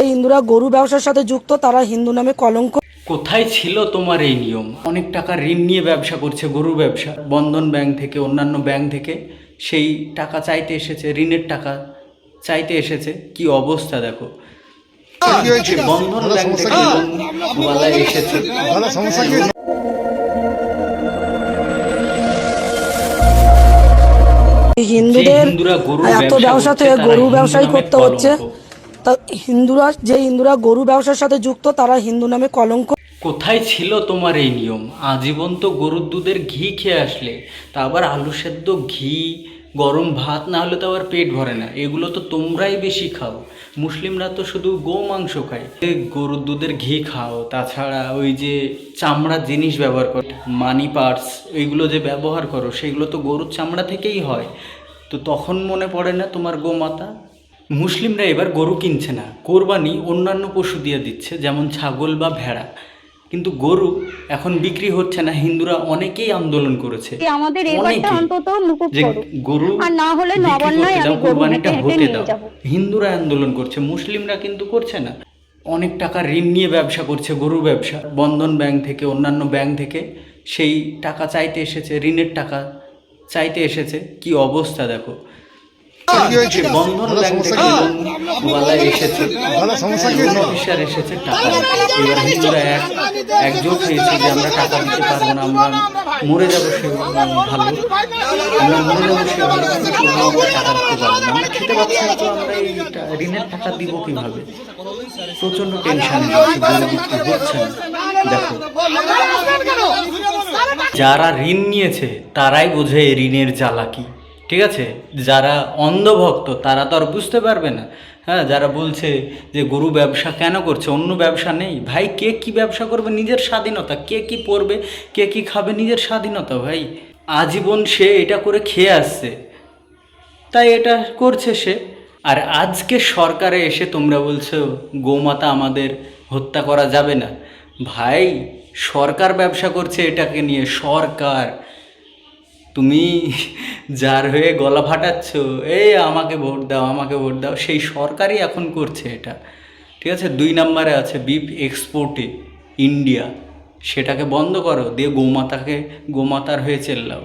হিন্দুরা গরু ব্যবসার সাথে যুক্ত তারা হিন্দু নামে কলঙ্ক। কোথায় ছিল তোমার এই নিয়ম? অনেক টাকা ঋণ নিয়ে ব্যবসা করছে, গরু ব্যবসা, বন্ধন ব্যাংক থেকে, অন্যান্য ব্যাংক থেকে সেই টাকা চাইতে এসেছে, ঋণের টাকা চাইতে এসেছে। কি অবস্থা দেখো, বন্ধন ব্যাংক থেকে লোনওয়ালা এসেছে। হিন্দুদের এত ব্যবসা থেকে গরু ব্যবসায়ী করতে হচ্ছে, তা হিন্দুরা গরু ব্যবসার সাথে যুক্ত তারা হিন্দু নামে কলঙ্ক। কোথায় ছিল তোমার এই নিয়ম? আজীবন তো গরুর দুধের ঘি খেয়ে আসলে, তা আবার আলু সেদ্ধ, ঘি, গরম ভাত না হলে তো আবার পেট ভরে না। এগুলো তো তোমরাই বেশি খাও। মুসলিমরা তো শুধু গো মাংস খায়, গরুর দুধের ঘি খাও, তাছাড়া ওই যে চামড়ার জিনিস ব্যবহার করো, মানি পার্স, এইগুলো যে ব্যবহার করো সেগুলো তো গরুর চামড়া থেকেই হয়। তো তখন মনে পড়ে না তোমার গোমাতা? মুসলিমরা এবার গরু কিনছে না, কোরবানি অন্যান্য পশু দিয়ে দিচ্ছে, যেমন ছাগল বা ভেড়া। কিন্তু গরু এখন বিক্রি হচ্ছে না। হিন্দুরা অনেকেই আন্দোলন করেছে, আমাদের এবারটা অন্তত মুকুব যে করো, গরু আর না হলে বিক্রি নবান্নয় করতে দাও, আমি গরু কোরবানিটা হেঁটে হতে নিয়ে দাও। যাব। হিন্দুরা আন্দোলন করছে, মুসলিমরা কিন্তু করছে না। অনেক টাকা ঋণ নিয়ে ব্যবসা করছে, গরু ব্যবসা, বন্ধন ব্যাংক থেকে, অন্যান্য ব্যাংক থেকে সেই টাকা চাইতে এসেছে, ঋণের টাকা চাইতে এসেছে। কি অবস্থা দেখো, বন্ধন ব্যাংক থেকে লোনওয়ালা এসেছে, লোন অফিসার এসেছে টাকা। এবার হিন্দুরা একজোট হয়েছে যে আমরা টাকা দিতে পারবো না, আমরা মরে যাবো, সে ভালো, আমরা মরে যাবো, সে ভালো, কিন্তু আমরা টাকা দিতে পারবো না, আমরা খেতে পাচ্ছি না, তো আমরা এই ঋণের টাকা দিব কিভাবে? প্রচন্ড টেনশন হচ্ছে না। দেখো, যারা ঋণ নিয়েছে তারাই বোঝে এই ঋণের জ্বালা কি, ঠিক আছে? যারা অন্ধভক্ত তারা তো আর বুঝতে পারবে না। হ্যাঁ, যারা বলছে যে গরু ব্যবসা কেন করছে, অন্য ব্যবসা নেই? ভাই, কে কি ব্যবসা করবে? নিজের স্বাধীনতা। কে কি পরবে, কে কি খাবে, নিজের স্বাধীনতা ভাই। আজীবন সে এটা করে খেয়ে আসছে, তাই এটা করছে সে। আর আজকে সরকারে এসে তোমরা বলছো গোমাতা আমাদের হত্যা করা যাবে না। ভাই, সরকার ব্যবসা করছে এটাকে নিয়ে, সরকার। তুমি যার হয়ে গলা ফাটাচ্ছ, এই আমাকে ভোট দাও, আমাকে ভোট দাও, সেই সরকারই এখন করছে এটা, ঠিক আছে? 2 নম্বরে আছে বিফ এক্সপোর্টে ইন্ডিয়া, সেটাকে বন্ধ করো, দিয়ে গোমাতার হয়ে চেল্লাও।